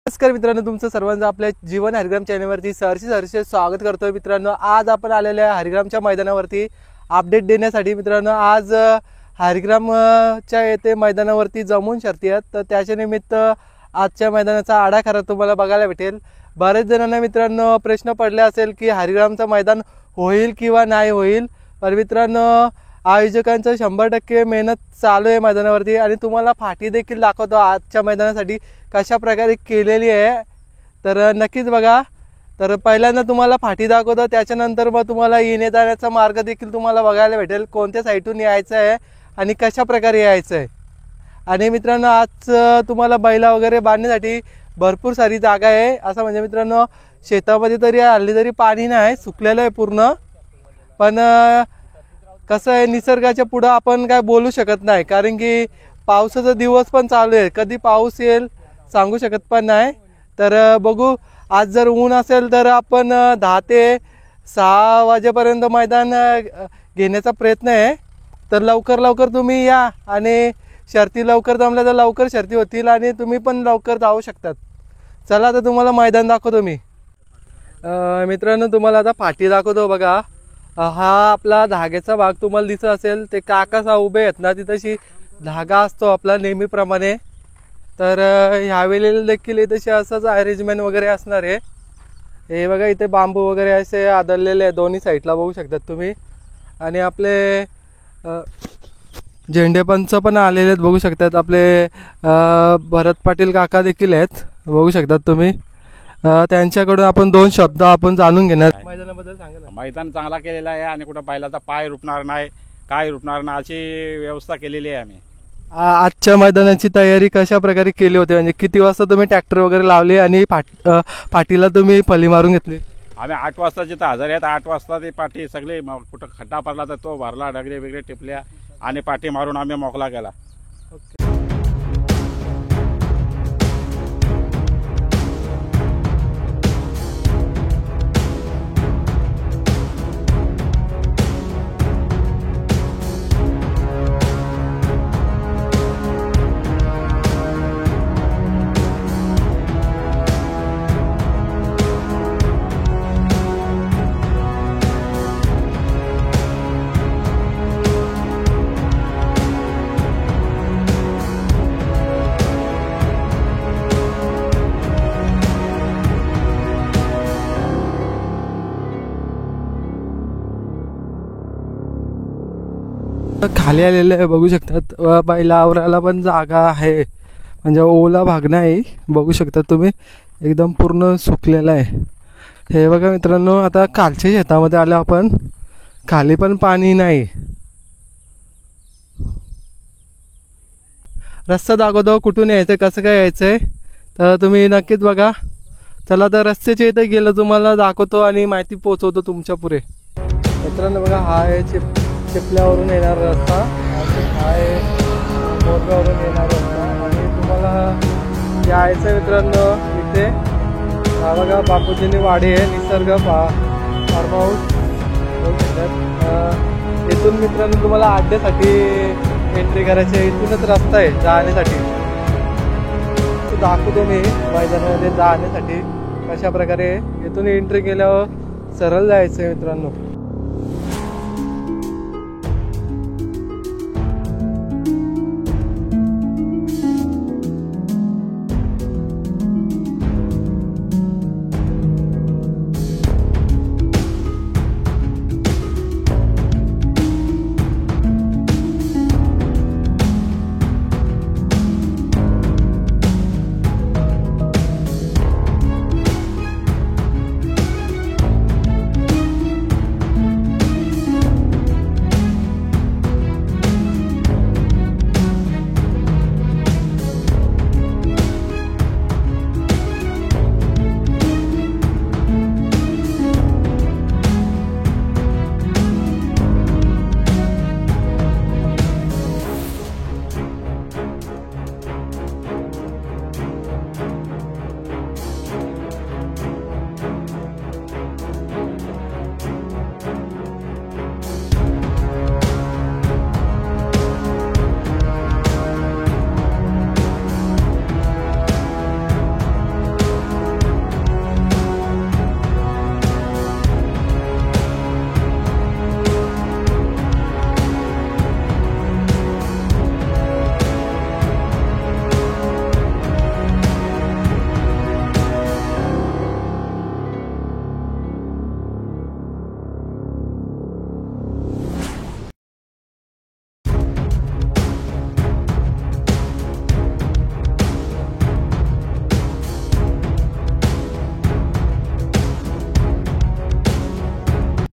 नमस्कार मित्रांनो, तुमचं सर्वांचं आपल्या जीवन हरिग्राम चॅनलवरती सहर्ष स्वागत करतोय। मित्रांनो, आज आपण आलेल्या हरिग्रामच्या मैदानावरती अपडेट देण्यासाठी। मित्रांनो, आज हरिग्रामच्या येथे मैदानावरती जमून शर्ती आहेत, तर त्याच्या निमित्त आजच्या मैदानाचा आढावा तुम्हाला बघायला भेटेल। बरेच जणांना मित्रांनो प्रश्न पडले असेल की हरिग्रामचं मैदान होईल किंवा नाही होईल, पण मित्रांनो आयोजकांचं 100% मेहनत चालू आहे मैदानावरती आणि तुम्हाला फाटी देखील दाखवतो आजच्या मैदानासाठी कशा प्रकारे केलेली आहे। तर नक्कीच बघा। तर पहिल्यांदा तुम्हाला फाटी दाखवतो, त्याच्यानंतर मग तुम्हाला येण्या जाण्याचा मार्ग देखील तुम्हाला बघायला भेटेल, कोणत्या साईडून यायचं आहे आणि कशा प्रकारे यायचं आहे। आणि मित्रांनो आज तुम्हाला बैला वगैरे बांधण्यासाठी भरपूर सारी जागा आहे। असं म्हणजे मित्रांनो शेतामध्ये तरी हल्ली तरी पाणी नाही, सुकलेलं आहे पूर्ण। पण कसं आहे, निसर्गाच्या पुढं आपण काय बोलू शकत नाही, कारण की पावसाचा दिवस पण चालू आहे, कधी पाऊस येईल सांगू शकत पण नाही। तर बघू, आज जर ऊन असेल तर आपण 10 ते 6 वाजेपर्यंत मैदान घेण्याचा प्रयत्न आहे। तर लवकर तुम्ही या आणि शर्ती लवकर जमल्या तर लवकर शर्ती होतील आणि तुम्ही पण लवकर जाऊ शकतात। चला तर तुम्हाला मैदान दाखवतो मी। मित्रांनो तुम्हाला आता फाटी दाखवतो बघा। हा आपला धाग्याचा भाग तुम्हाला दिसत असेल, ते काका उभे आहेत ना, तिथेशी धागा असतो आपला नेहमीप्रमाणे। तर ह्यावेळेला देखील इथे असंच अरेंजमेंट वगैरे असणार आहे। हे बघा इथे बांबू वगैरे असे आदळलेले आहे दोन्ही साईडला, बघू शकतात तुम्ही। आणि आपले झेंडेपंच पण आलेले आहेत, बघू शकतात। आपले भरत पाटील काका देखील आहेत, बघू शकतात तुम्ही। त्यांच्याकडून आपण 2 शब्द आपण जाणून घेणार। मैदानाबद्दल सांगा ना। मैदान चांगला केलेला आहे आणि कुठं बैलाचा पाय रुपणार नाही, काय रुपणार नाही अशी व्यवस्था केलेली आहे आम्ही। आजच्या मैदानाची तयारी कशा प्रकारे केली होती, म्हणजे किती वाजता तुम्ही ट्रॅक्टर वगैरे लावले आणि पाठीला तुम्ही फली मारून घेतली? आम्ही 8 वाजता जिथं हजर आहेत, 8 वाजता ती पाठी सगळे कुठं खड्डा पडला तर तो भरला, डगरे वेगळे टिपल्या आणि पाठी मारून आम्ही मोकला केला। खाली आलेले आहे, बघू शकतात। बैला आवरायला पण जागा आहे, म्हणजे ओला भाग नाही, बघू शकता तुम्ही, एकदम पूर्ण सुकलेला आहे। हे बघा मित्रांनो, आता खालच्या शेतामध्ये आलो आपण, खाली पण पाणी नाही। रस्ता दाखवतो कुठून यायचं, कसं काय यायचंय, तर तुम्ही नक्कीच बघा। चला तर रस्त्याच्या इथे गेलं तुम्हाला दाखवतो आणि माहिती पोहोचवतो तुमच्या पुढे। मित्रांनो बघा, हा आहे चिपल्यावरून येणार रस्ता, हा आहे मोरगावरून येणार रस्ता आणि तुम्हाला यायचं मित्रांनो इथे। हा बघा बापूजींनी वाडी आहे, निसर्ग फार्म हाऊस बघू शकतात। इथून मित्रांनो तुम्हाला अड्ड्यासाठी एंट्री करायची आहे, इथूनच रस्ता आहे जाण्यासाठी। तो दाखवतो मी मैदानामध्ये जाण्यासाठी कशा प्रकारे। इथून एंट्री केल्यावर सरळ जायचं आहे मित्रांनो।